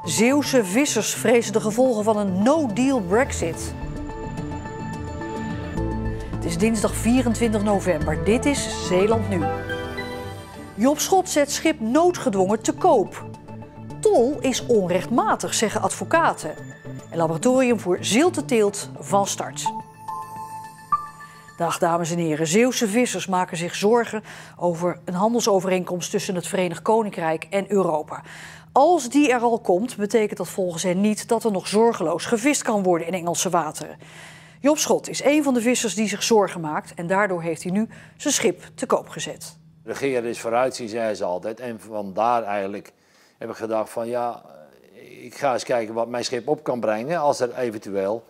Zeeuwse vissers vrezen de gevolgen van een no-deal Brexit. Het is dinsdag 24 november. Dit is Zeeland Nu. Job Schot zet schip noodgedwongen te koop. Tol is onrechtmatig, zeggen advocaten. En laboratorium voor zilteteelt van start. Dag dames en heren. Zeeuwse vissers maken zich zorgen over een handelsovereenkomst tussen het Verenigd Koninkrijk en Europa. Als die er al komt, betekent dat volgens hen niet dat er nog zorgeloos gevist kan worden in Engelse wateren. Job Schot is een van de vissers die zich zorgen maakt en daardoor heeft hij nu zijn schip te koop gezet. Regeren is vooruitzien, zei ze altijd. En vandaar eigenlijk heb ik gedacht van ja, ik ga eens kijken wat mijn schip op kan brengen als er eventueel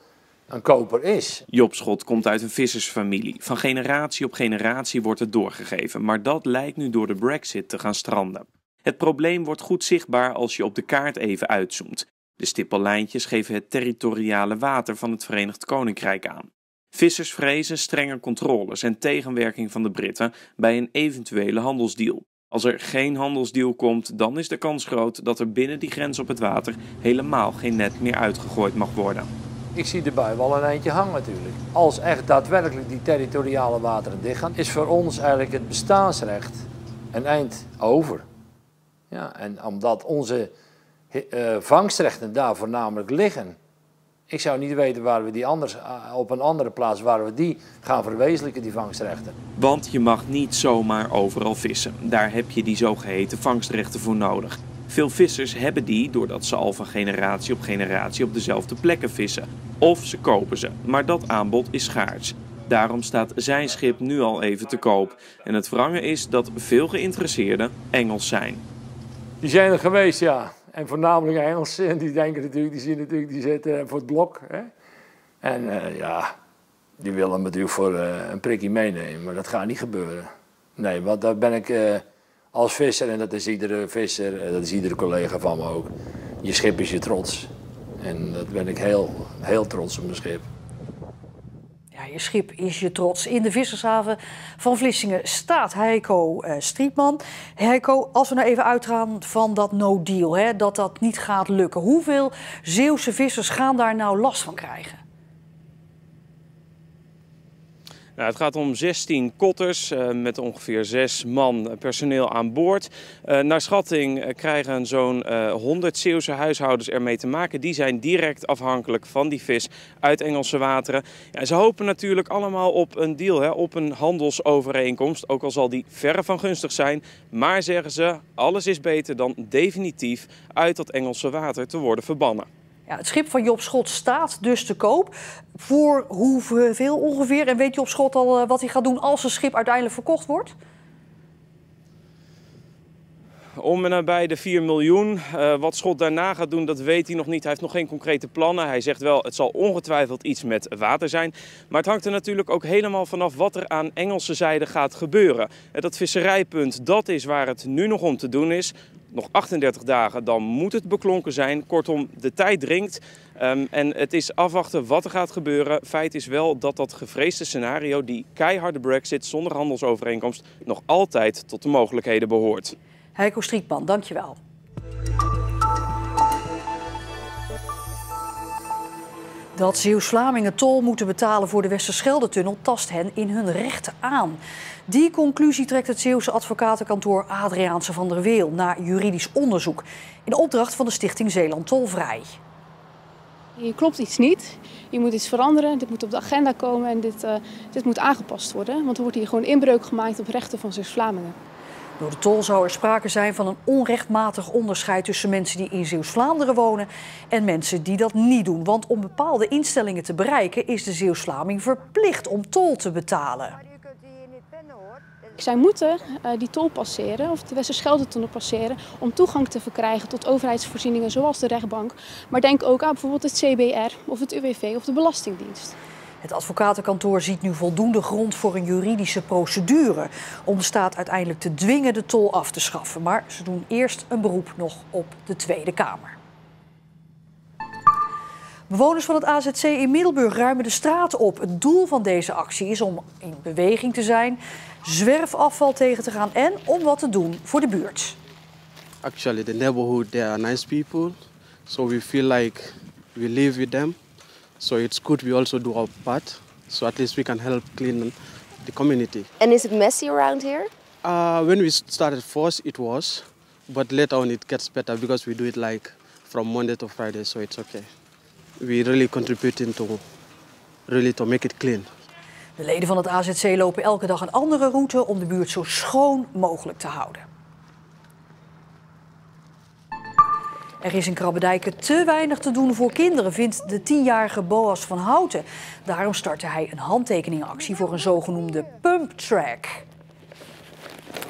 een koper is. Job Schot komt uit een vissersfamilie. Van generatie op generatie wordt het doorgegeven. Maar dat lijkt nu door de Brexit te gaan stranden. Het probleem wordt goed zichtbaar als je op de kaart even uitzoomt. De stippellijntjes geven het territoriale water van het Verenigd Koninkrijk aan. Vissers vrezen strenge controles en tegenwerking van de Britten bij een eventuele handelsdeal. Als er geen handelsdeal komt, dan is de kans groot dat er binnen die grens op het water helemaal geen net meer uitgegooid mag worden. Ik zie de bui wel een eindje hangen natuurlijk. Als echt daadwerkelijk die territoriale wateren dichtgaan, is voor ons eigenlijk het bestaansrecht een eind over. Ja, en omdat onze vangstrechten daar voornamelijk liggen. Ik zou niet weten waar we die anders, op een andere plaats waar we die gaan verwezenlijken, die vangstrechten. Want je mag niet zomaar overal vissen. Daar heb je die zogeheten vangstrechten voor nodig. Veel vissers hebben die doordat ze al van generatie op generatie op dezelfde plekken vissen. Of ze kopen ze, maar dat aanbod is schaars. Daarom staat zijn schip nu al even te koop. En het wrange is dat veel geïnteresseerden Engels zijn. Die zijn er geweest, ja. En voornamelijk Engelsen. En die denken natuurlijk, die zitten voor het blok. Hè? En ja, die willen hem natuurlijk voor een prikkie meenemen. Maar dat gaat niet gebeuren. Nee, want daar ben ik als visser, en dat is iedere visser, dat is iedere collega van me ook. Je schip is je trots. En dat ben ik heel trots op mijn schip. Ja, je schip is je trots. In de vissershaven van Vlissingen staat Heiko Striepman. Heiko, als we nou even uitgaan van dat no deal, dat dat niet gaat lukken. Hoeveel Zeeuwse vissers gaan daar nou last van krijgen? Nou, het gaat om 16 kotters met ongeveer 6 man personeel aan boord. Naar schatting krijgen zo'n 100 Zeeuwse huishoudens ermee te maken. Die zijn direct afhankelijk van die vis uit Engelse wateren. Ja, ze hopen natuurlijk allemaal op een deal, op een handelsovereenkomst. Ook al zal die verre van gunstig zijn. Maar zeggen ze, alles is beter dan definitief uit dat Engelse water te worden verbannen. Ja, het schip van Job Schot staat dus te koop. Voor hoeveel ongeveer? En weet Job Schot al wat hij gaat doen als zijn schip uiteindelijk verkocht wordt? Om en nabij de 4 miljoen. Wat Schot daarna gaat doen, dat weet hij nog niet. Hij heeft nog geen concrete plannen. Hij zegt wel, het zal ongetwijfeld iets met water zijn. Maar het hangt er natuurlijk ook helemaal vanaf wat er aan Engelse zijde gaat gebeuren. Dat visserijpunt, dat is waar het nu nog om te doen is. Nog 38 dagen, dan moet het beklonken zijn. Kortom, de tijd dringt en het is afwachten wat er gaat gebeuren. Feit is wel dat dat gevreesde scenario, die keiharde Brexit zonder handelsovereenkomst, nog altijd tot de mogelijkheden behoort. Heiko Striepman, dankjewel. Dat Zeeuws-Vlamingen tol moeten betalen voor de Westerschelde-tunnel tast hen in hun rechten aan. Die conclusie trekt het Zeeuwse advocatenkantoor Adriaanse van der Weel na juridisch onderzoek in opdracht van de stichting Zeeland Tolvrij. Hier klopt iets niet. Je moet iets veranderen, dit moet op de agenda komen en dit moet aangepast worden. Want er wordt hier gewoon inbreuk gemaakt op rechten van Zeeuws-Vlamingen. Door de tol zou er sprake zijn van een onrechtmatig onderscheid tussen mensen die in Zeeuws-Vlaanderen wonen en mensen die dat niet doen. Want om bepaalde instellingen te bereiken is de Zeeuws-Vlaming verplicht om tol te betalen. Zij moeten die tol passeren, of de Westerschelde-tunnel passeren, om toegang te verkrijgen tot overheidsvoorzieningen zoals de rechtbank. Maar denk ook aan bijvoorbeeld het CBR of het UWV of de Belastingdienst. Het advocatenkantoor ziet nu voldoende grond voor een juridische procedure om de staat uiteindelijk te dwingen de tol af te schaffen. Maar ze doen eerst een beroep nog op de Tweede Kamer. Bewoners van het AZC in Middelburg ruimen de straten op. Het doel van deze actie is om in beweging te zijn, zwerfafval tegen te gaan en om wat te doen voor de buurt. Actually, the neighborhood, they are nice people. So we feel like we live with them. So it's good we also do our part. So at least we can help clean the community. And is it messy around here? When we started first, it was. But later on it gets better because we do it like from Monday to Friday, so it's okay. We really contributing to make it clean. De leden van het AZC lopen elke dag een andere route om de buurt zo schoon mogelijk te houden. Er is in Krabbedijke te weinig te doen voor kinderen, vindt de 10-jarige Boas van Houten. Daarom startte hij een handtekeningenactie voor een zogenoemde pump track.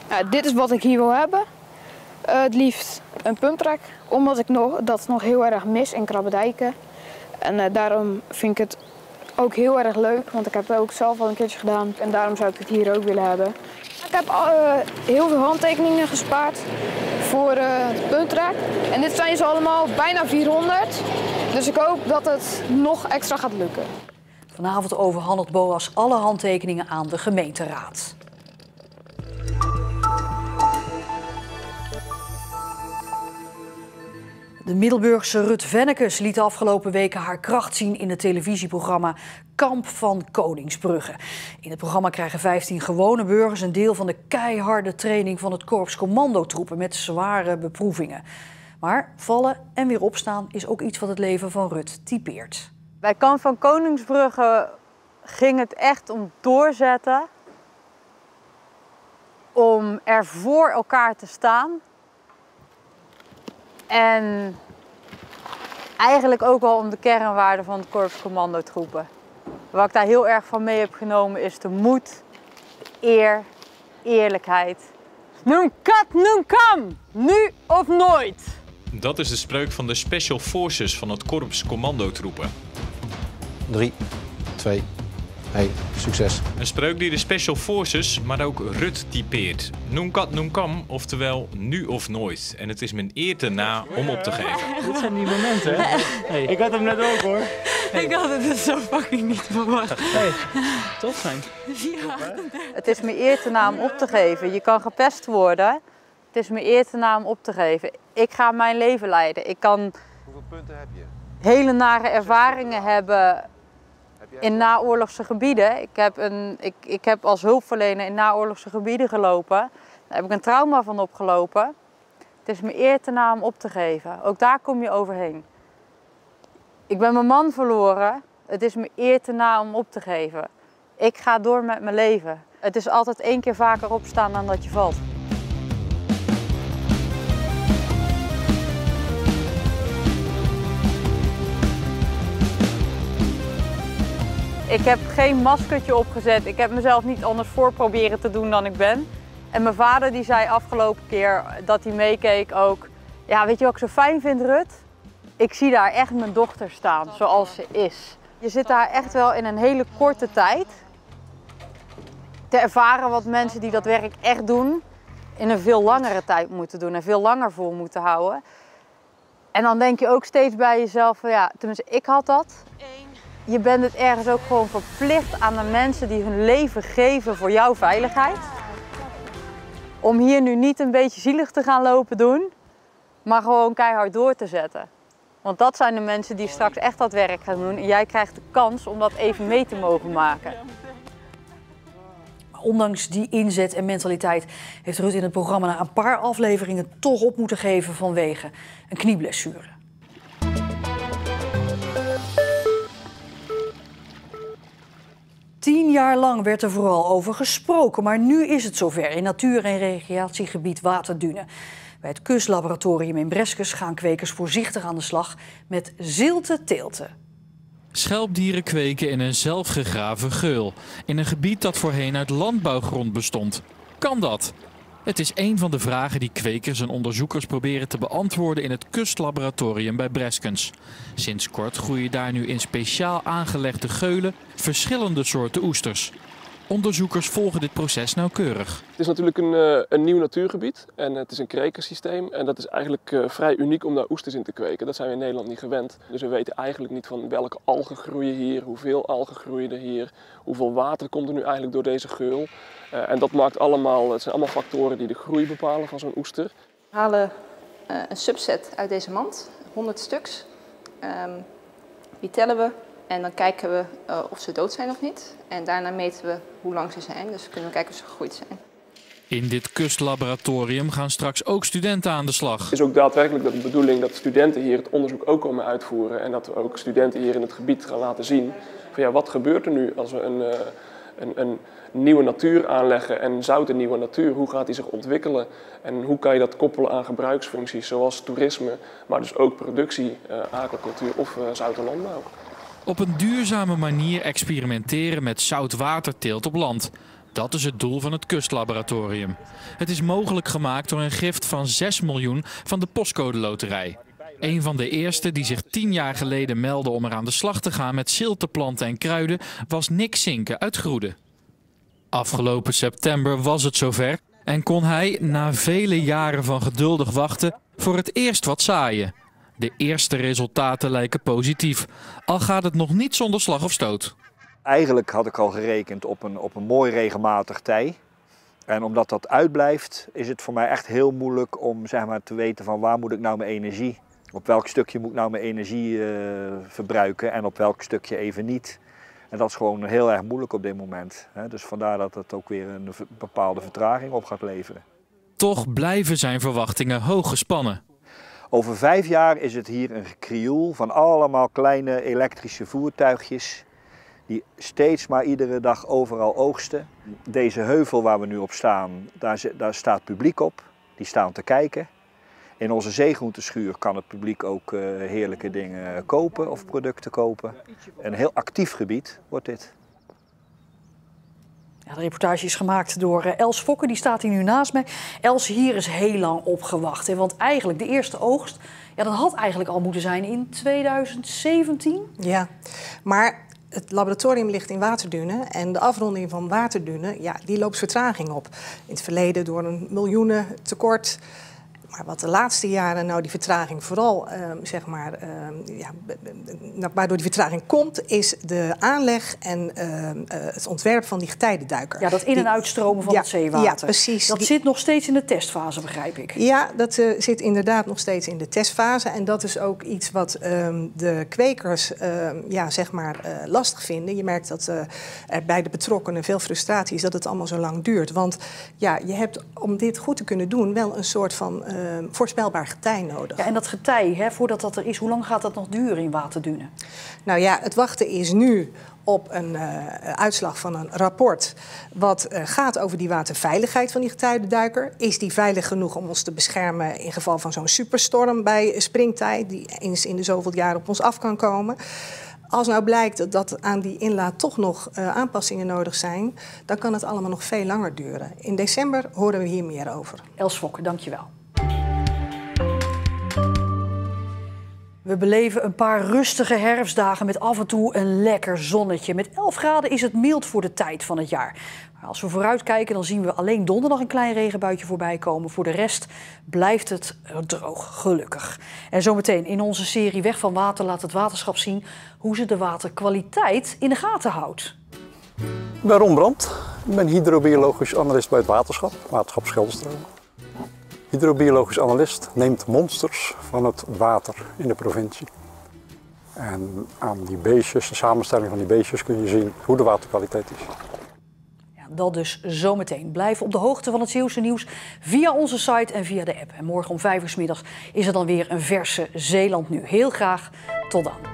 Ja, dit is wat ik hier wil hebben. Het liefst een pumptrack, omdat ik dat nog heel erg mis in Krabbedijke. En daarom vind ik het ook heel erg leuk, want ik heb het ook zelf al een keertje gedaan. En daarom zou ik het hier ook willen hebben. Ik heb heel veel handtekeningen gespaard voor de pumptrack. En dit zijn ze allemaal bijna 400. Dus ik hoop dat het nog extra gaat lukken. Vanavond overhandigt Boas alle handtekeningen aan de gemeenteraad. De Middelburgse Rut Vennekes liet de afgelopen weken haar kracht zien in het televisieprogramma Kamp van Koningsbrugge. In het programma krijgen 15 gewone burgers een deel van de keiharde training van het korps commandotroepen met zware beproevingen. Maar vallen en weer opstaan is ook iets wat het leven van Rut typeert. Bij Kamp van Koningsbrugge ging het echt om doorzetten, om er voor elkaar te staan. En eigenlijk ook wel om de kernwaarden van het korps commandotroepen. Wat ik daar heel erg van mee heb genomen is de moed, de eer, eerlijkheid. Nun kat, nun kam, nu of nooit. Dat is de spreuk van de Special Forces van het korps commandotroepen. 3, 2, 1, succes. Een spreuk die de Special Forces, maar ook Rut typeert. Nun kat, nun kam, oftewel nu of nooit. En het is mijn eer te na om op te geven. Dit zijn die momenten, hè? Hey. Ik had hem net ook, hoor. Hey. Ik had het dus zo fucking niet verwacht. Hey, tof zijn. Ja. Het is mijn eer te na om op te geven. Je kan gepest worden. Het is mijn eer te na om op te geven. Ik ga mijn leven leiden. Ik kan Hoeveel punten heb je? Hele nare ervaringen hebben in naoorlogse gebieden. Ik heb als hulpverlener in naoorlogse gebieden gelopen. Daar heb ik een trauma van opgelopen. Het is mijn eer te na om op te geven. Ook daar kom je overheen. Ik ben mijn man verloren. Het is mijn eer te na om op te geven. Ik ga door met mijn leven. Het is altijd 1 keer vaker opstaan dan dat je valt. Ik heb geen maskertje opgezet. Ik heb mezelf niet anders voor proberen te doen dan ik ben. En mijn vader die zei afgelopen keer dat hij meekeek ook. Ja, weet je wat ik zo fijn vind, Rut? Ik zie daar echt mijn dochter staan zoals ze is. Je zit daar echt wel in een hele korte tijd te ervaren wat mensen die dat werk echt doen in een veel langere tijd moeten doen en veel langer vol moeten houden. En dan denk je ook steeds bij jezelf van ja, tenminste ik had dat. Je bent het ergens ook gewoon verplicht aan de mensen die hun leven geven voor jouw veiligheid. Om hier nu niet een beetje zielig te gaan lopen doen, maar gewoon keihard door te zetten. Want dat zijn de mensen die straks echt dat werk gaan doen en jij krijgt de kans om dat even mee te mogen maken. Ondanks die inzet en mentaliteit heeft Rut in het programma na een paar afleveringen toch op moeten geven vanwege een knieblessure. Tien jaar lang werd er vooral over gesproken, maar nu is het zover in natuur- en recreatiegebied Waterdunen. Bij het kustlaboratorium in Breskens gaan kwekers voorzichtig aan de slag met zilteteelten. Schelpdieren kweken in een zelfgegraven geul, in een gebied dat voorheen uit landbouwgrond bestond. Kan dat? Het is een van de vragen die kwekers en onderzoekers proberen te beantwoorden in het kustlaboratorium bij Breskens. Sinds kort groeien daar nu in speciaal aangelegde geulen verschillende soorten oesters. Onderzoekers volgen dit proces nauwkeurig. Het is natuurlijk een nieuw natuurgebied en het is een krekersysteem. En dat is eigenlijk vrij uniek om daar oesters in te kweken. Dat zijn we in Nederland niet gewend. Dus we weten eigenlijk niet van welke algen groeien hier, hoeveel algen groeien er hier, hoeveel water komt er nu eigenlijk door deze geul. En dat maakt allemaal, het zijn allemaal factoren die de groei bepalen van zo'n oester. We halen een subset uit deze mand, 100 stuks. Die tellen we en dan kijken we of ze dood zijn of niet. En daarna meten we hoe lang ze zijn, dus kunnen we kijken of ze gegroeid zijn. In dit kustlaboratorium gaan straks ook studenten aan de slag. Het is ook daadwerkelijk de bedoeling dat studenten hier het onderzoek ook komen uitvoeren. En dat we ook studenten hier in het gebied gaan laten zien van ja, wat gebeurt er nu als we een nieuwe natuur aanleggen en zoute nieuwe natuur. Hoe gaat die zich ontwikkelen en hoe kan je dat koppelen aan gebruiksfuncties zoals toerisme, maar dus ook productie, aquacultuur of zoute landbouw. Op een duurzame manier experimenteren met zoutwaterteelt op land. Dat is het doel van het kustlaboratorium. Het is mogelijk gemaakt door een gift van 6 miljoen van de Postcode Loterij. Een van de eerste die zich 10 jaar geleden meldde om er aan de slag te gaan met zilteplanten en kruiden was Nick Zinke uit Groede. Afgelopen september was het zover en kon hij na vele jaren van geduldig wachten voor het eerst wat zaaien. De eerste resultaten lijken positief, al gaat het nog niet zonder slag of stoot. Eigenlijk had ik al gerekend op een mooi regelmatig tij. En omdat dat uitblijft, is het voor mij echt heel moeilijk om zeg maar, te weten van waar moet ik nou mijn energie, op welk stukje moet ik nou mijn energie verbruiken en op welk stukje even niet. En dat is gewoon heel erg moeilijk op dit moment. Dus vandaar dat het ook weer een bepaalde vertraging op gaat leveren. Toch blijven zijn verwachtingen hoog gespannen. Over 5 jaar is het hier een gekrioel van allemaal kleine elektrische voertuigjes die steeds maar iedere dag overal oogsten. Deze heuvel waar we nu op staan, daar staat publiek op. Die staan te kijken. In onze zeegroenteschuur kan het publiek ook heerlijke dingen kopen of producten kopen. Een heel actief gebied wordt dit. Ja, de reportage is gemaakt door Els Fokke, die staat hier nu naast mij. Els, hier is heel lang op gewacht. Hè? Want eigenlijk de eerste oogst, ja, dat had eigenlijk al moeten zijn in 2017. Ja, maar het laboratorium ligt in Waterduinen en de afronding van Waterduinen, ja, die loopt vertraging op. In het verleden door een miljoenen tekort. Maar wat de laatste jaren nou die vertraging vooral, waardoor die vertraging komt, is de aanleg en het ontwerp van die getijdenduiker. Ja, dat in- en uitstromen van het zeewater. Ja, precies. Dat zit nog steeds in de testfase, begrijp ik. Ja, dat zit inderdaad nog steeds in de testfase. En dat is ook iets wat de kwekers lastig vinden. Je merkt dat er bij de betrokkenen veel frustratie is dat het allemaal zo lang duurt. Want ja, je hebt om dit goed te kunnen doen wel een soort van voorspelbaar getij nodig. Ja, en dat getij, hè, voordat dat er is, hoe lang gaat dat nog duren in Waterduinen? Nou ja, het wachten is nu op een uitslag van een rapport wat gaat over die waterveiligheid van die getijdenduiker. Is die veilig genoeg om ons te beschermen in geval van zo'n superstorm bij springtij die eens in de zoveel jaar op ons af kan komen? Als nou blijkt dat aan die inlaat toch nog aanpassingen nodig zijn, dan kan het allemaal nog veel langer duren. In december horen we hier meer over. Els Fokke, dankjewel. We beleven een paar rustige herfstdagen met af en toe een lekker zonnetje. Met 11 graden is het mild voor de tijd van het jaar. Maar als we vooruitkijken, dan zien we alleen donderdag een klein regenbuitje voorbij komen. Voor de rest blijft het droog, gelukkig. En zometeen in onze serie Weg van Water laat het waterschap zien hoe ze de waterkwaliteit in de gaten houdt. Ik ben Ron Brandt. Ik ben hydrobiologisch analist bij het waterschap Scheldenstroom. Hydrobiologisch analist neemt monsters van het water in de provincie. En aan die beestjes, de samenstelling van die beestjes, kun je zien hoe de waterkwaliteit is. Ja, dat dus zometeen. Blijf op de hoogte van het Zeeuwse nieuws via onze site en via de app. En morgen om 5 uur 's middags is er dan weer een verse Zeeland Nu. Heel graag, tot dan.